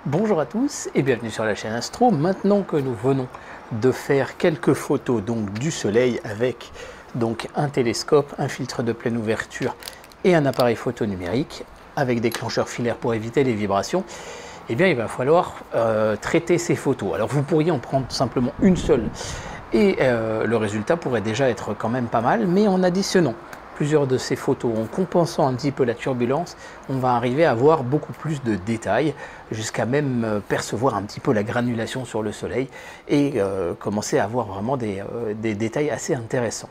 Bonjour à tous et bienvenue sur la chaîne Astro. Maintenant que nous venons de faire quelques photos du soleil avec un télescope, un filtre de pleine ouverture et un appareil photo numérique avec déclencheur filaire pour éviter les vibrations, eh bien il va falloir traiter ces photos. Alors vous pourriez en prendre simplement une seule et le résultat pourrait déjà être quand même pas mal, mais en additionnant plusieurs de ces photos, en compensant un petit peu la turbulence, on va arriver à avoir beaucoup plus de détails, jusqu'à même percevoir un petit peu la granulation sur le soleil et commencer à avoir vraiment des détails assez intéressants.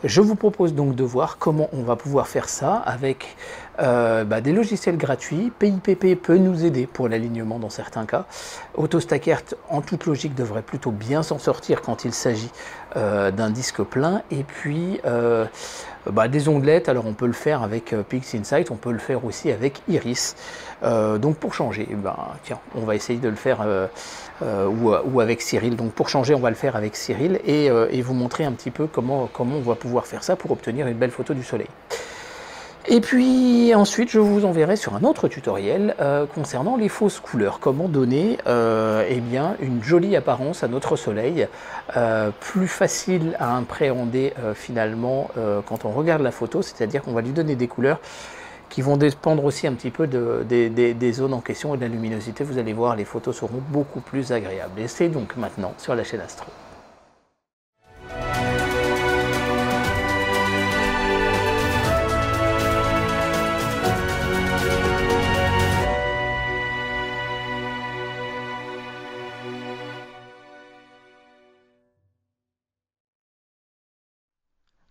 Je vous propose donc de voir comment on va pouvoir faire ça avec des logiciels gratuits. PIPP peut nous aider pour l'alignement dans certains cas. AutoStackert, en toute logique, devrait plutôt bien s'en sortir quand il s'agit d'un disque plein. Et puis des onglettes, alors on peut le faire avec PixInsight, on peut le faire aussi avec Iris. Donc pour changer, tiens, on va essayer de le faire ou avec Cyril. Donc pour changer, on va le faire avec Cyril et vous montrer un petit peu comment on va pouvoir faire ça pour obtenir une belle photo du soleil. Et puis ensuite, je vous enverrai sur un autre tutoriel concernant les fausses couleurs. Comment donner une jolie apparence à notre soleil, plus facile à appréhender finalement quand on regarde la photo, c'est-à-dire qu'on va lui donner des couleurs qui vont dépendre aussi un petit peu des zones en question et de la luminosité. Vous allez voir, les photos seront beaucoup plus agréables. Et c'est donc maintenant sur la chaîne Astro.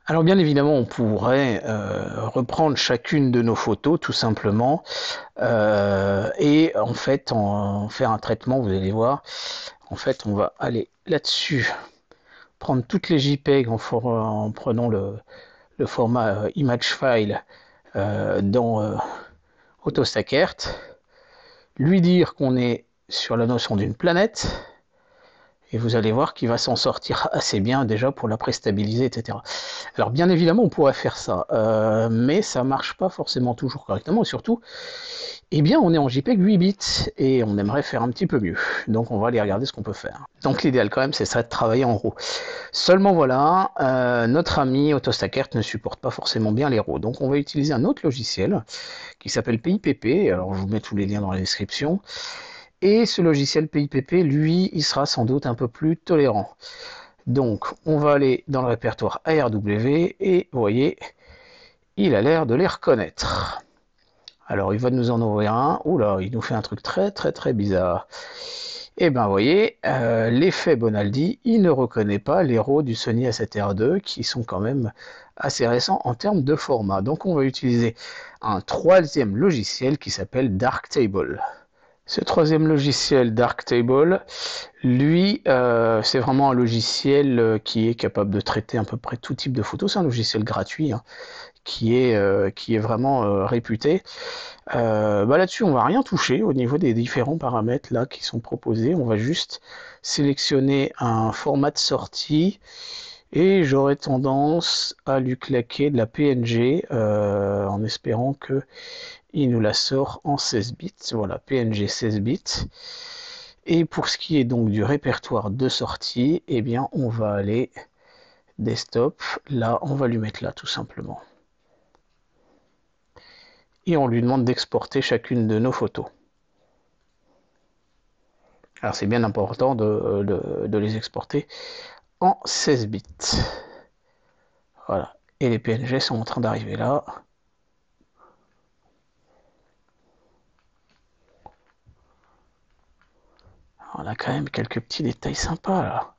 Alors bien évidemment, on pourrait reprendre chacune de nos photos tout simplement et en fait en faire un traitement. Vous allez voir, en fait on va aller là-dessus, prendre toutes les JPEG en prenant le format image file dans AutoStackert, lui dire qu'on est sur la notion d'une planète. Et vous allez voir qu'il va s'en sortir assez bien déjà pour la préstabiliser, etc. Alors bien évidemment, on pourrait faire ça, mais ça marche pas forcément toujours correctement. Et surtout, on est en JPEG 8 bits et on aimerait faire un petit peu mieux. Donc on va aller regarder ce qu'on peut faire. Donc l'idéal quand même, c'est ça de travailler en RAW. Seulement voilà, notre ami AutoStackert ne supporte pas forcément bien les RAW. Donc on va utiliser un autre logiciel qui s'appelle PIPP. Alors je vous mets tous les liens dans la description. Et ce logiciel PIPP, lui, il sera sans doute un peu plus tolérant. Donc, on va aller dans le répertoire ARW et vous voyez, il a l'air de les reconnaître. Alors, il va nous en ouvrir un. Oula, il nous fait un truc très très très bizarre. Et bien, vous voyez, l'effet Bonaldi, il ne reconnaît pas les RAW du Sony A7R2 qui sont quand même assez récents en termes de format. Donc, on va utiliser un troisième logiciel qui s'appelle Darktable. Ce troisième logiciel Darktable, lui, c'est vraiment un logiciel qui est capable de traiter à peu près tout type de photos. C'est un logiciel gratuit qui est vraiment réputé. Là-dessus, on va rien toucher au niveau des différents paramètres là qui sont proposés. On va juste sélectionner un format de sortie et j'aurais tendance à lui claquer de la PNG en espérant que il nous la sort en 16 bits, voilà, PNG 16 bits. Et pour ce qui est donc du répertoire de sortie, on va aller desktop, là, on va lui mettre là tout simplement. Et on lui demande d'exporter chacune de nos photos. Alors c'est bien important de les exporter en 16 bits. Voilà, et les PNG sont en train d'arriver là. On a quand même quelques petits détails sympas là.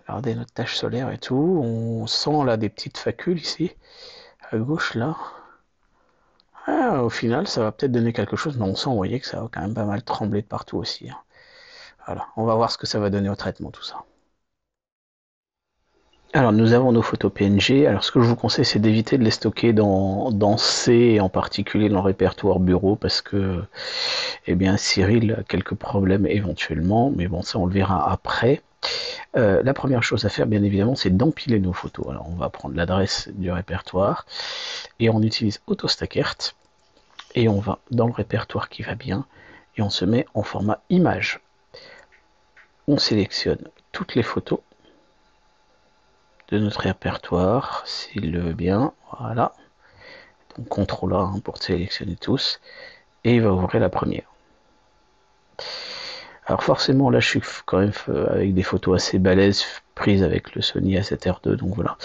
Regardez notre tache solaire et tout. On sent là des petites facules ici, à gauche là. Au final, ça va peut-être donner quelque chose, mais on sent, vous voyez, que ça va quand même pas mal trembler de partout aussi. Voilà, on va voir ce que ça va donner au traitement, tout ça. Alors, nous avons nos photos PNG. Alors, ce que je vous conseille, c'est d'éviter de les stocker dans C, en particulier dans le répertoire bureau, parce que, Cyril a quelques problèmes éventuellement, mais bon, ça, on le verra après. La première chose à faire, bien évidemment, c'est d'empiler nos photos. Alors, on va prendre l'adresse du répertoire et on utilise AutoStackert et on va dans le répertoire qui va bien et on se met en format image. On sélectionne toutes les photos de notre répertoire, s'il le veut bien, voilà. Donc CTRL A hein, pour sélectionner tous, et il va ouvrir la première. Alors forcément là je suis quand même avec des photos assez balèzes prises avec le Sony A7R II, donc voilà.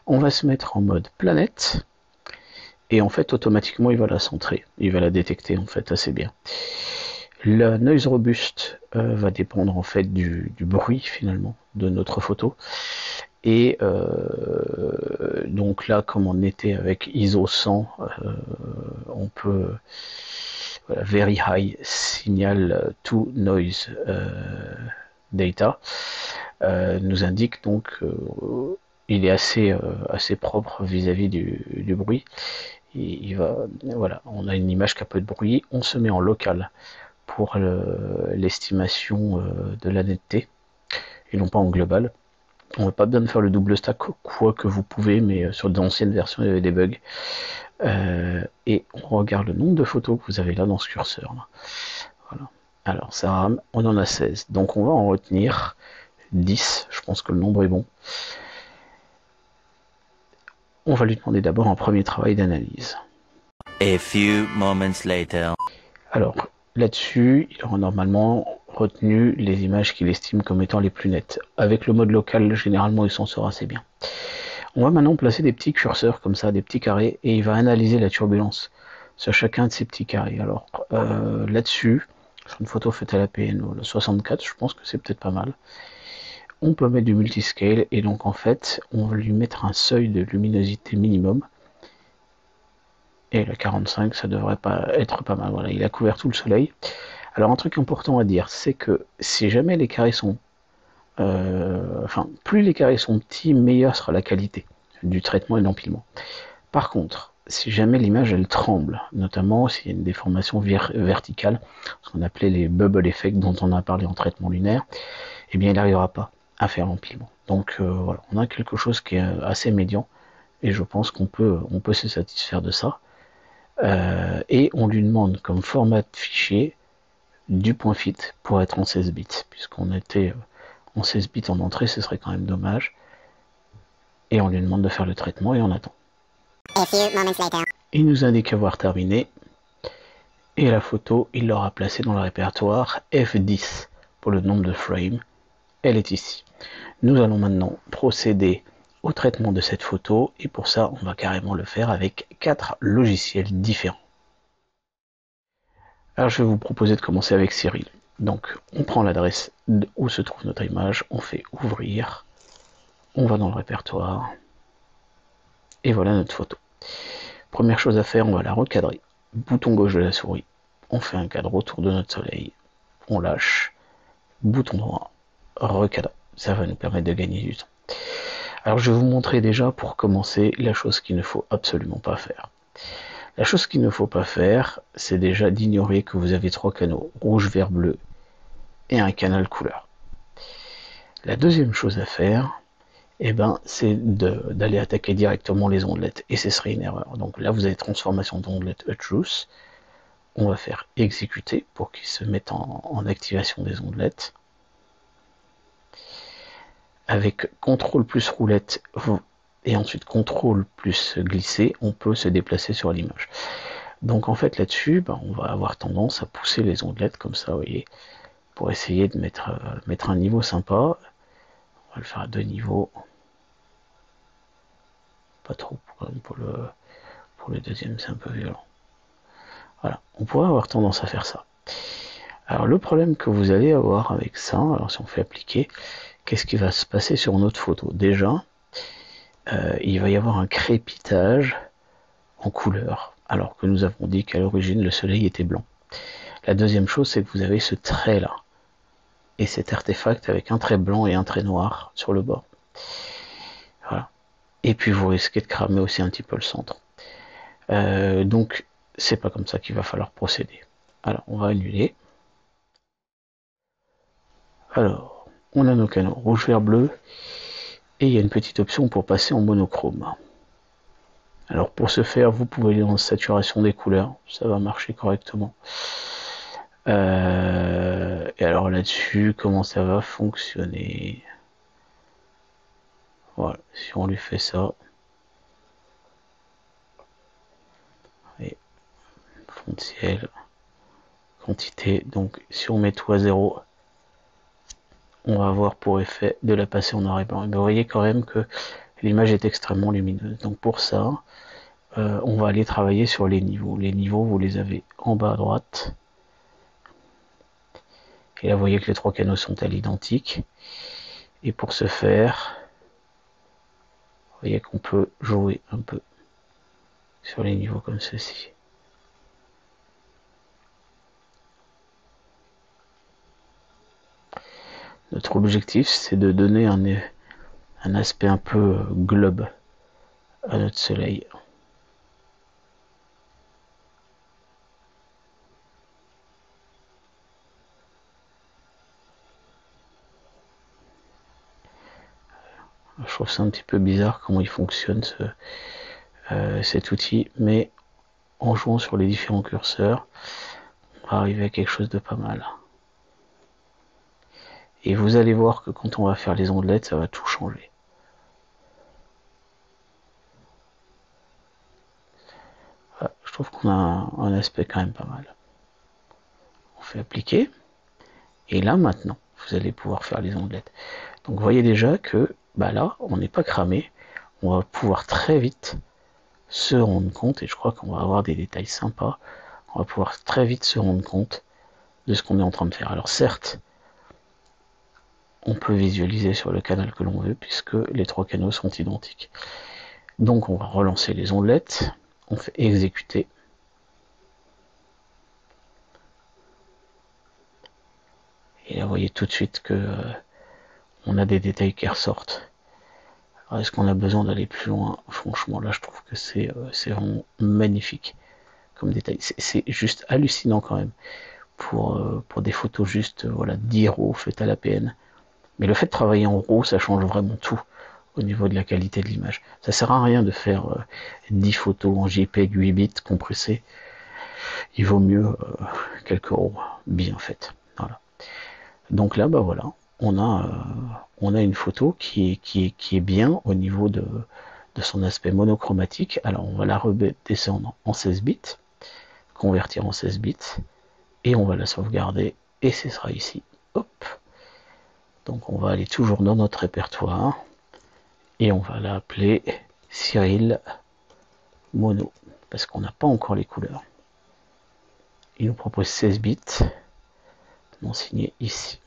On va se mettre en mode planète, et en fait automatiquement il va la centrer, il va la détecter en fait assez bien. La noise robuste va dépendre en fait du bruit finalement de notre photo. Et donc là, comme on était avec ISO 100, on peut voilà, very high signal to noise data nous indique donc il est assez propre vis-à-vis du bruit. Il va, voilà, on a une image qui a peu de bruit, on se met en local pour l'estimation de la netteté et non pas en global. On va pas bien faire le double stack, quoi que vous pouvez, mais sur d'anciennes versions, il y avait des bugs. Et on regarde le nombre de photos que vous avez là dans ce curseur. Là. Voilà. Alors, ça rame, on en a 16. Donc, on va en retenir 10. Je pense que le nombre est bon. On va lui demander d'abord un premier travail d'analyse. A few moments later. Alors, là-dessus, il aura normalement retenu les images qu'il estime comme étant les plus nettes. Avec le mode local, généralement, il s'en sort assez bien. On va maintenant placer des petits curseurs comme ça, des petits carrés, et il va analyser la turbulence sur chacun de ces petits carrés. Alors là-dessus, sur une photo faite à la PNO, le 64, je pense que c'est peut-être pas mal. On peut mettre du multiscale, et donc en fait, on va lui mettre un seuil de luminosité minimum. Et le 45, ça devrait pas être pas mal. Voilà, il a couvert tout le soleil. Alors un truc important à dire, c'est que si jamais les carrés sont plus les carrés sont petits, meilleure sera la qualité du traitement et de l'empilement. Par contre, si jamais l'image elle tremble, notamment s'il y a une déformation verticale, ce qu'on appelait les bubble effects dont on a parlé en traitement lunaire, eh bien il n'arrivera pas à faire l'empilement. Donc voilà, on a quelque chose qui est assez médian et je pense qu'on peut se satisfaire de ça. Et on lui demande comme format de fichier du point fit pour être en 16 bits, puisqu'on était en 16 bits en entrée, ce serait quand même dommage. Et on lui demande de faire le traitement et on attend. Il nous indique avoir terminé. Et la photo, il l'aura placée dans le répertoire F10 pour le nombre de frames. Elle est ici. Nous allons maintenant procéder au traitement de cette photo. Et pour ça, on va carrément le faire avec 4 logiciels différents. Alors je vais vous proposer de commencer avec Cyril. Donc on prend l'adresse où se trouve notre image, on fait ouvrir, on va dans le répertoire, et voilà notre photo. Première chose à faire, on va la recadrer. Bouton gauche de la souris, on fait un cadre autour de notre soleil, on lâche, bouton droit, recadrer. Ça va nous permettre de gagner du temps. Alors je vais vous montrer déjà pour commencer la chose qu'il ne faut absolument pas faire. La chose qu'il ne faut pas faire, c'est déjà d'ignorer que vous avez 3 canaux, rouge, vert, bleu, et un canal couleur. La deuxième chose à faire, c'est d'aller attaquer directement les ondelettes, et ce serait une erreur. Donc là, vous avez transformation d'ondelettes juice. On va faire exécuter pour qu'il se mette en activation des ondelettes. Avec CTRL plus roulette et ensuite CTRL plus glisser, on peut se déplacer sur l'image. Donc en fait là-dessus, on va avoir tendance à pousser les ondelettes comme ça, vous voyez, pour essayer de mettre un niveau sympa. On va le faire à 2 niveaux. Pas trop, pour le deuxième, c'est un peu violent. Voilà, on pourrait avoir tendance à faire ça. Alors le problème que vous allez avoir avec ça, alors si on fait appliquer, qu'est-ce qui va se passer sur notre photo? Déjà, il va y avoir un crépitage en couleur, alors que nous avons dit qu'à l'origine le soleil était blanc. La deuxième chose, c'est que vous avez ce trait là, et cet artefact avec un trait blanc et un trait noir sur le bord. Voilà. Et puis vous risquez de cramer aussi un petit peu le centre. Donc c'est pas comme ça qu'il va falloir procéder. Alors on va annuler. Alors on a nos canaux rouge, vert, bleu, et il y a une petite option pour passer en monochrome. Alors pour ce faire, vous pouvez aller dans saturation des couleurs, ça va marcher correctement. Et alors là-dessus, comment ça va fonctionner? Voilà, si on lui fait ça, et fond de ciel, quantité, donc si on met tout à 0, on va avoir pour effet de la passer en noir et blanc. Et vous voyez quand même que l'image est extrêmement lumineuse. Donc pour ça, on va aller travailler sur les niveaux. Les niveaux, vous les avez en bas à droite. Et là, vous voyez que les trois canaux sont à l'identique. Et pour ce faire, vous voyez qu'on peut jouer un peu sur les niveaux comme ceci. Notre objectif, c'est de donner un aspect un peu globe à notre soleil. Je trouve ça un petit peu bizarre comment il fonctionne cet outil, mais en jouant sur les différents curseurs, on va arriver à quelque chose de pas mal. Et vous allez voir que quand on va faire les ondelettes, ça va tout changer. Voilà, je trouve qu'on a un aspect quand même pas mal. On fait appliquer. Et là, maintenant, vous allez pouvoir faire les ondelettes. Donc, vous voyez déjà que bah là, on n'est pas cramé. On va pouvoir très vite se rendre compte, et je crois qu'on va avoir des détails sympas. On va pouvoir très vite se rendre compte de ce qu'on est en train de faire. Alors, certes, on peut visualiser sur le canal que l'on veut, puisque les trois canaux sont identiques. Donc, on va relancer les ondelettes. On fait exécuter. Et là, vous voyez tout de suite que on a des détails qui ressortent. Alors, est-ce qu'on a besoin d'aller plus loin? Franchement, là, je trouve que c'est vraiment magnifique comme détail. C'est juste hallucinant quand même pour des photos juste voilà 10 RAW faites à la PN. Mais le fait de travailler en RAW, ça change vraiment tout au niveau de la qualité de l'image. Ça sert à rien de faire 10 photos en JPEG 8 bits compressées. Il vaut mieux quelques RAW bien faites. Voilà. Donc là, bah voilà, on a une photo qui est bien au niveau de son aspect monochromatique. Alors on va la redescendre en 16 bits, convertir en 16 bits, et on va la sauvegarder, et ce sera ici. Hop. Donc on va aller toujours dans notre répertoire, et on va l'appeler Cyril Mono, parce qu'on n'a pas encore les couleurs. Il nous propose 16 bits, non signé ici.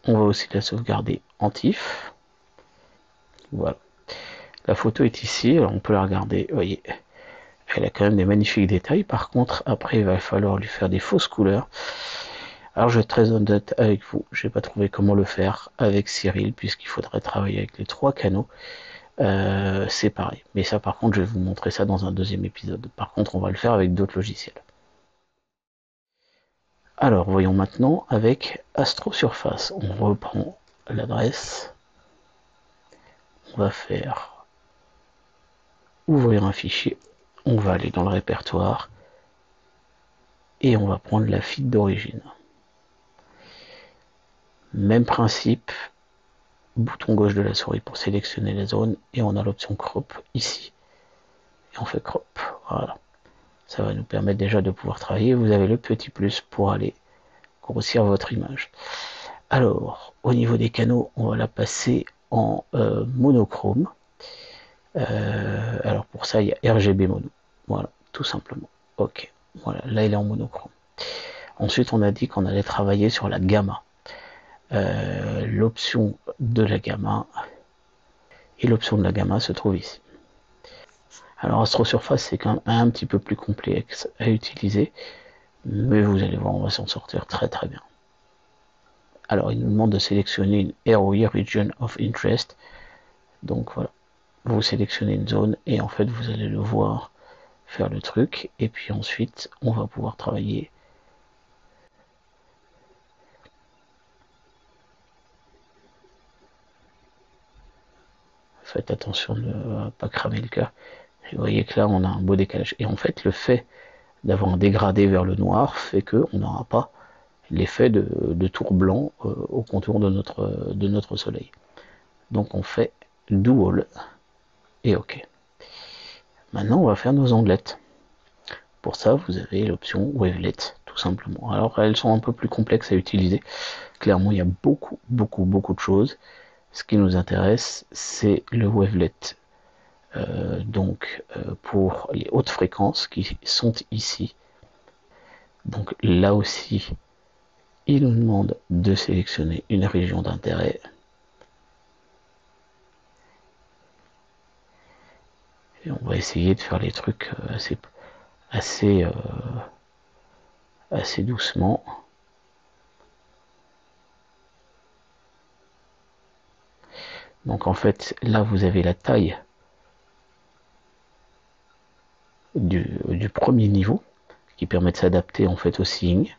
On va aussi la sauvegarder en TIFF. Voilà. La photo est ici, alors on peut la regarder, vous voyez, elle a quand même des magnifiques détails. Par contre, après, il va falloir lui faire des fausses couleurs. Alors, je vais être très honnête avec vous, je n'ai pas trouvé comment le faire avec Cyril, puisqu'il faudrait travailler avec les trois canaux séparés. Mais ça, par contre, je vais vous montrer ça dans un deuxième épisode. Par contre, on va le faire avec d'autres logiciels. Alors, voyons maintenant avec Astro Surface. On reprend l'adresse. On va faire ouvrir un fichier. On va aller dans le répertoire. Et on va prendre la feed d'origine. Même principe, bouton gauche de la souris pour sélectionner la zone, et on a l'option crop ici. Et on fait crop, voilà. Ça va nous permettre déjà de pouvoir travailler. Vous avez le petit plus pour aller grossir votre image. Alors, au niveau des canaux, on va la passer en monochrome. Alors pour ça, il y a RGB mono. Voilà, tout simplement. Ok, voilà, là il est en monochrome. Ensuite, on a dit qu'on allait travailler sur la gamma. L'option de la gamma, et l'option de la gamma se trouve ici. Alors Astro Surface, c'est quand même un petit peu plus complexe à utiliser, mais vous allez voir, on va s'en sortir très très bien. Alors il nous demande de sélectionner une ROI, Region of Interest. Donc voilà, vous sélectionnez une zone et en fait vous allez le voir faire le truc, et puis ensuite on va pouvoir travailler. Faites attention de ne pas cramer le cœur. Vous voyez que là on a un beau décalage, et en fait le fait d'avoir un dégradé vers le noir fait qu'on n'aura pas l'effet de tour blanc au contour de notre soleil. Donc on fait Dual et OK. Maintenant on va faire nos ondelettes. Pour ça vous avez l'option Wavelet tout simplement. Alors elles sont un peu plus complexes à utiliser. Clairement il y a beaucoup de choses. Ce qui nous intéresse c'est le Wavelet. Pour les hautes fréquences qui sont ici. Donc là aussi, il nous demande de sélectionner une région d'intérêt. Et on va essayer de faire les trucs assez doucement. Donc en fait, là vous avez la taille du premier niveau qui permet de s'adapter en fait au seeing.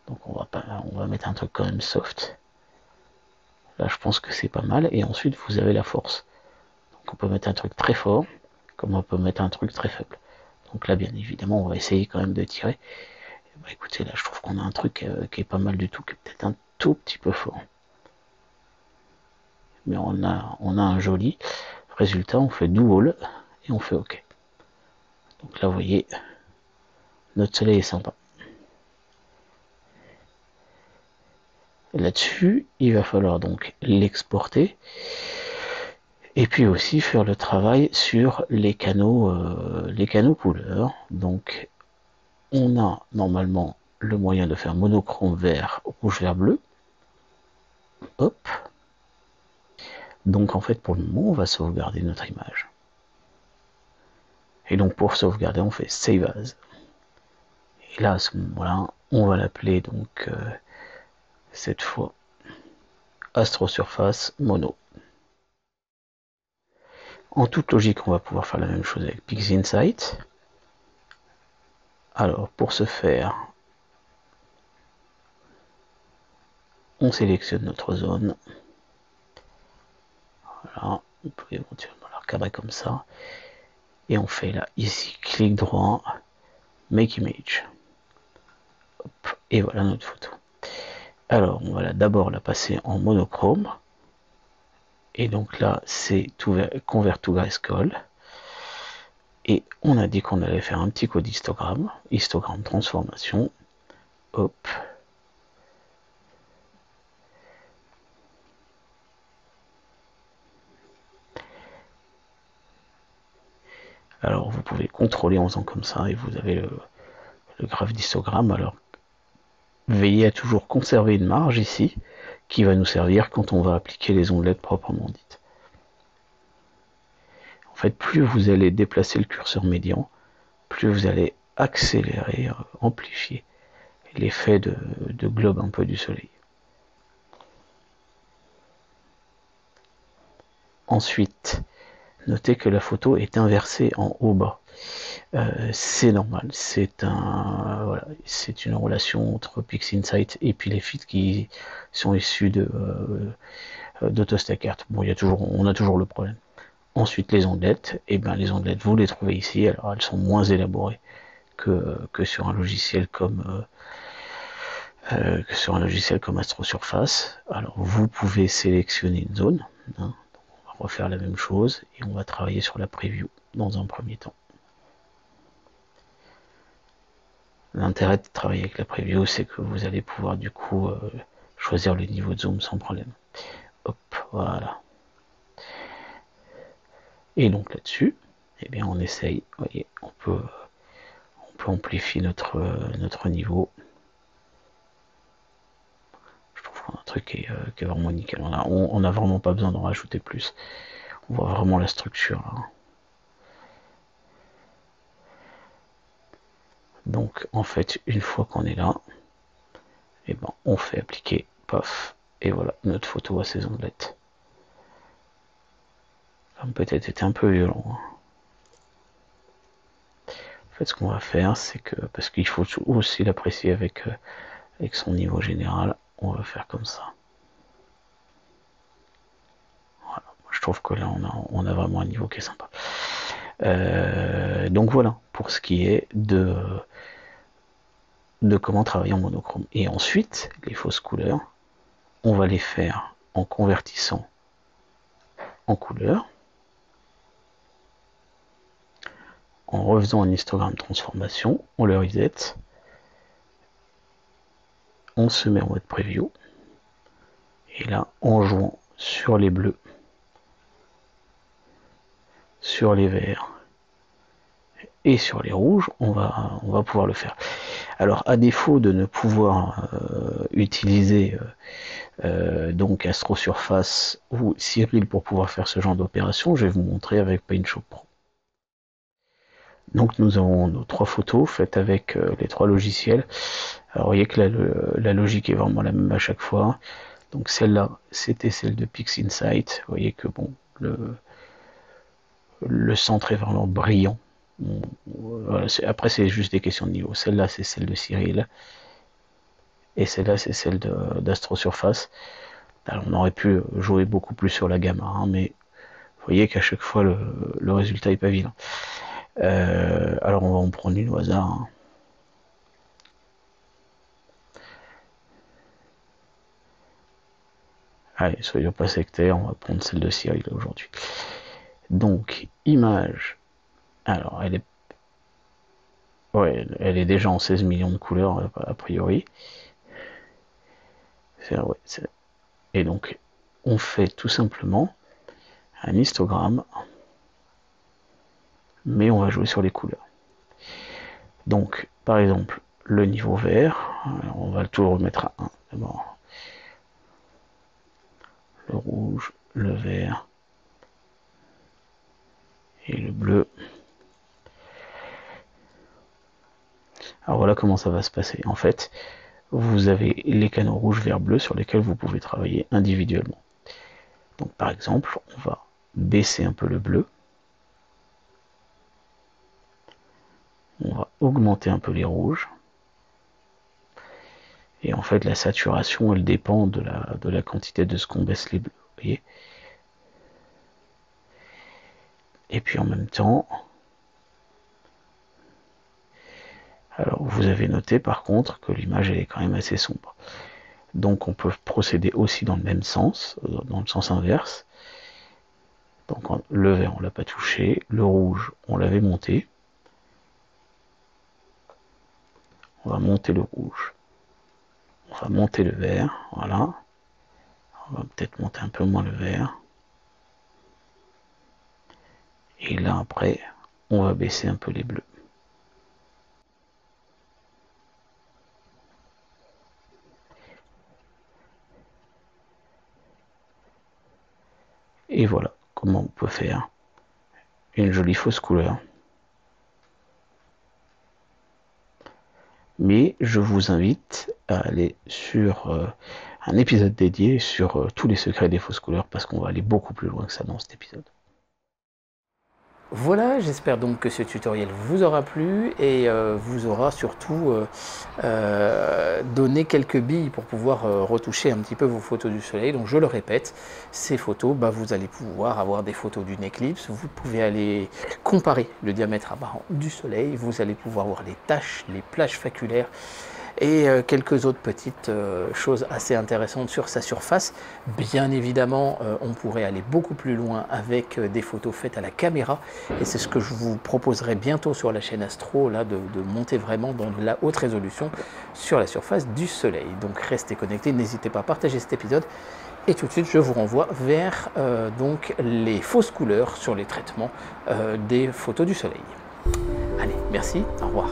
Donc on va mettre un truc quand même soft. Là je pense que c'est pas mal. Et ensuite vous avez la force. Donc on peut mettre un truc très fort, comme on peut mettre un truc très faible. Donc là bien évidemment on va essayer quand même de tirer. Bah, écoutez, là je trouve qu'on a un truc qui est pas mal du tout, qui est peut-être un tout petit peu fort. Mais on a un joli résultat. On fait Dual et on fait OK. Donc là vous voyez, notre soleil est sympa. Là-dessus, il va falloir donc l'exporter et puis aussi faire le travail sur les canaux couleurs. Donc on a normalement le moyen de faire monochrome vert, rouge, vert, bleu. Hop. Donc en fait pour le moment on va sauvegarder notre image. Et donc pour sauvegarder on fait Save As. Et là à ce moment-là on va l'appeler donc cette fois Astro Surface Mono. En toute logique on va pouvoir faire la même chose avec PixInsight. Alors pour ce faire on sélectionne notre zone. Voilà, on peut éventuellement la recadrer comme ça. Et on fait là, ici, clic droit, Make Image. Hop, et voilà notre photo. Alors, on va d'abord la passer en monochrome. Et donc là, c'est Convert to Grayscale. Et on a dit qu'on allait faire un petit code histogramme transformation. Hop. Alors, vous pouvez contrôler en faisant comme ça et vous avez le graphe d'histogramme. Alors, veillez à toujours conserver une marge ici qui va nous servir quand on va appliquer les ondelettes proprement dites. En fait, plus vous allez déplacer le curseur médian, plus vous allez accélérer, amplifier l'effet de globe un peu du soleil. Ensuite, notez que la photo est inversée en haut-bas. C'est normal, c'est une relation entre PixInsight et puis les feeds qui sont issus d'AutoStackart. Bon, on a toujours le problème. Ensuite, les ondelettes, les ondelettes, vous les trouvez ici. Alors, elles sont moins élaborées que sur un logiciel comme Astro Surface. Alors, vous pouvez sélectionner une zone. On va refaire la même chose et on va travailler sur la preview dans un premier temps. L'intérêt de travailler avec la preview, c'est que vous allez pouvoir du coup choisir le niveau de zoom sans problème. Hop, voilà. Et donc là-dessus, on essaye, vous voyez, on peut amplifier notre niveau. Je trouve qu'on a un truc qui est vraiment nickel. On a vraiment pas besoin d'en rajouter plus. On voit vraiment la structure là. Donc en fait, une fois qu'on est là, on fait appliquer, paf, et voilà, notre photo à ses ondelettes. Ça peut-être été un peu violent. En fait, ce qu'on va faire, c'est que, parce qu'il faut aussi l'apprécier avec son niveau général, on va faire comme ça. Voilà. Je trouve que là, on a vraiment un niveau qui est sympa. Donc voilà, pour ce qui est de comment travailler en monochrome. Et ensuite, les fausses couleurs, on va les faire en convertissant en couleur, en refaisant un histogramme transformation, on le reset, on se met en mode preview, et là, en jouant sur les bleus, sur les verts et sur les rouges, on va pouvoir le faire. Alors, à défaut de ne pouvoir utiliser donc AstroSurface ou Cyril pour pouvoir faire ce genre d'opération, je vais vous montrer avec PaintShop Pro. Donc nous avons nos 3 photos faites avec les 3 logiciels. Alors vous voyez que la logique est vraiment la même à chaque fois. Donc celle-là, c'était celle de PixInsight. Vous voyez que bon, le centre est vraiment brillant. Voilà, après c'est juste des questions de niveau. Celle-là, c'est celle de Cyril. Et celle-là, c'est celle d'AstroSurface. Alors on aurait pu jouer beaucoup plus sur la gamme, hein, mais vous voyez qu'à chaque fois le résultat est pas vilain. Alors on va en prendre une au hasard. Hein. Allez, soyons pas sectaires, on va prendre celle de Cyril aujourd'hui. Donc, image. Alors, elle est déjà en 16 millions de couleurs, a priori. Et donc, on fait tout simplement un histogramme, mais on va jouer sur les couleurs. Donc, par exemple, le niveau vert, on va tout remettre à 1. D'abord, le rouge, le vert et le bleu. Alors voilà comment ça va se passer. En fait, vous avez les canaux rouge, vert, bleu sur lesquels vous pouvez travailler individuellement. Donc par exemple, on va baisser un peu le bleu. On va augmenter un peu les rouges. Et en fait, la saturation, elle dépend de la quantité de ce qu'on baisse les bleus. Vous voyez ? Et puis en même temps, alors vous avez noté par contre que l'image elle est quand même assez sombre. Donc on peut procéder aussi dans le même sens, dans le sens inverse. Donc le vert on l'a pas touché, le rouge on l'avait monté. On va monter le rouge. On va monter le vert, voilà. On va peut-être monter un peu moins le vert. Et là après, on va baisser un peu les bleus. Et voilà comment on peut faire une jolie fausse couleur. Mais je vous invite à aller sur un épisode dédié sur tous les secrets des fausses couleurs parce qu'on va aller beaucoup plus loin que ça dans cet épisode. Voilà, j'espère donc que ce tutoriel vous aura plu et vous aura surtout donné quelques billes pour pouvoir retoucher un petit peu vos photos du soleil. Donc je le répète, ces photos, vous allez pouvoir avoir des photos d'une éclipse, vous pouvez aller comparer le diamètre apparent du soleil, vous allez pouvoir voir les taches, les plages faculaires, et quelques autres petites choses assez intéressantes sur sa surface. Bien évidemment, on pourrait aller beaucoup plus loin avec des photos faites à la caméra, et c'est ce que je vous proposerai bientôt sur la chaîne Astro, là, de monter vraiment dans de la haute résolution sur la surface du soleil. Donc restez connectés, n'hésitez pas à partager cet épisode, et tout de suite je vous renvoie vers donc les fausses couleurs sur les traitements des photos du soleil. Allez, merci, au revoir.